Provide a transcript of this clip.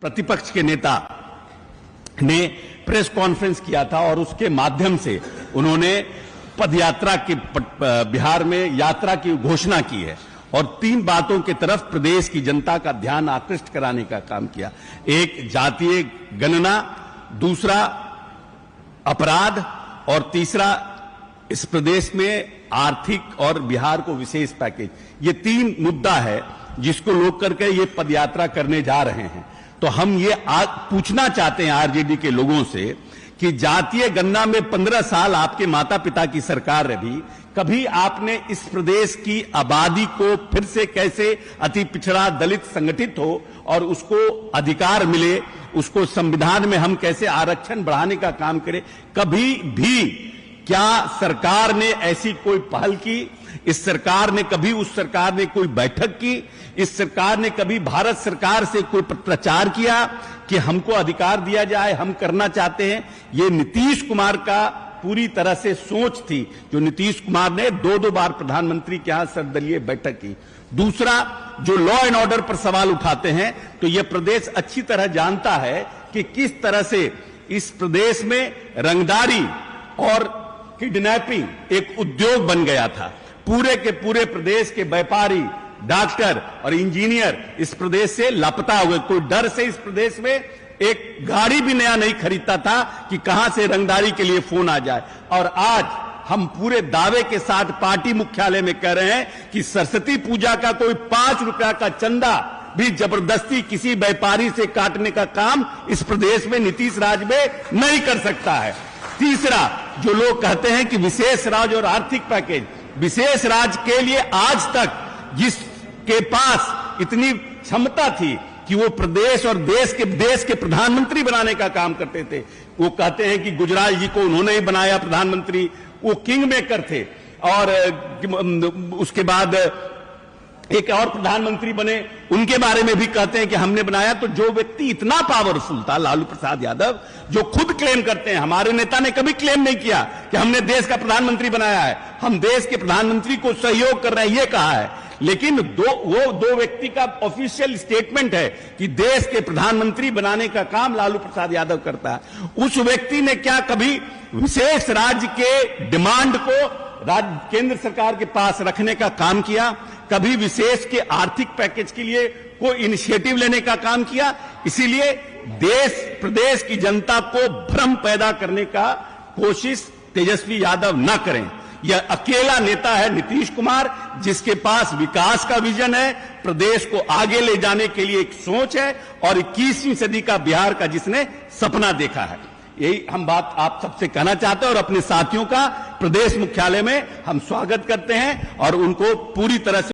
प्रतिपक्ष के नेता ने प्रेस कॉन्फ्रेंस किया था और उसके माध्यम से उन्होंने पदयात्रा की बिहार में यात्रा की घोषणा की है और 3 बातों की तरफ प्रदेश की जनता का ध्यान आकृष्ट कराने का काम किया। एक, जातीय गणना, दूसरा अपराध और तीसरा इस प्रदेश में आर्थिक और बिहार को विशेष पैकेज। ये 3 मुद्दा है जिसको लोग करके ये पदयात्रा करने जा रहे हैं। तो हम ये पूछना चाहते हैं आरजेडी के लोगों से कि जातीय गणना में 15 साल आपके माता पिता की सरकार रही, कभी आपने इस प्रदेश की आबादी को फिर से कैसे अति पिछड़ा दलित संगठित हो और उसको अधिकार मिले, उसको संविधान में हम कैसे आरक्षण बढ़ाने का काम करें, कभी भी क्या सरकार ने ऐसी कोई पहल की? इस सरकार ने कभी उस सरकार ने कोई बैठक की? इस सरकार ने कभी भारत सरकार से कोई प्रचार किया कि हमको अधिकार दिया जाए, हम करना चाहते हैं? ये नीतीश कुमार का पूरी तरह से सोच थी, जो नीतीश कुमार ने 2-2 बार प्रधानमंत्री के यहां सर्वदलीय बैठक की। दूसरा, जो लॉ एंड ऑर्डर पर सवाल उठाते हैं, तो यह प्रदेश अच्छी तरह जानता है कि किस तरह से इस प्रदेश में रंगदारी और किडनैपिंग एक उद्योग बन गया था। पूरे के पूरे प्रदेश के व्यापारी, डॉक्टर और इंजीनियर इस प्रदेश से लापता हो गए। कोई डर से इस प्रदेश में एक गाड़ी भी नया नहीं खरीदता था कि कहां से रंगदारी के लिए फोन आ जाए। और आज हम पूरे दावे के साथ पार्टी मुख्यालय में कह रहे हैं कि सरस्वती पूजा का कोई 5 रुपया का चंदा भी जबरदस्ती किसी व्यापारी से काटने का काम इस प्रदेश में नीतीश राज में नहीं कर सकता है। तीसरा, जो लोग कहते हैं कि विशेष राज्य और आर्थिक पैकेज, विशेष राज्य के लिए आज तक जिसके पास इतनी क्षमता थी कि वो प्रदेश और देश के प्रधानमंत्री बनाने का काम करते थे, वो कहते हैं कि गुजराल जी को उन्होंने ही बनाया प्रधानमंत्री, वो किंग मेकर थे। और उसके बाद एक और प्रधानमंत्री बने, उनके बारे में भी कहते हैं कि हमने बनाया। तो जो व्यक्ति इतना पावरफुल था, लालू प्रसाद यादव, जो खुद क्लेम करते हैं, हमारे नेता ने कभी क्लेम नहीं किया कि हमने देश का प्रधानमंत्री बनाया है, हम देश के प्रधानमंत्री को सहयोग कर रहे हैं, ये कहा है। लेकिन वो दो व्यक्ति का ऑफिशियल स्टेटमेंट है कि देश के प्रधानमंत्री बनाने का काम लालू प्रसाद यादव करता है। उस व्यक्ति ने क्या कभी विशेष राज्य के डिमांड को केंद्र सरकार के पास रखने का काम किया? कभी विशेष के आर्थिक पैकेज के लिए कोई इनिशिएटिव लेने का काम किया? इसीलिए प्रदेश की जनता को भ्रम पैदा करने का कोशिश तेजस्वी यादव न करें। यह अकेला नेता है नीतीश कुमार, जिसके पास विकास का विजन है, प्रदेश को आगे ले जाने के लिए एक सोच है और 21वीं सदी का बिहार का जिसने सपना देखा है। यही हम बात आप सबसे कहना चाहते हैं और अपने साथियों का प्रदेश मुख्यालय में हम स्वागत करते हैं और उनको पूरी तरह से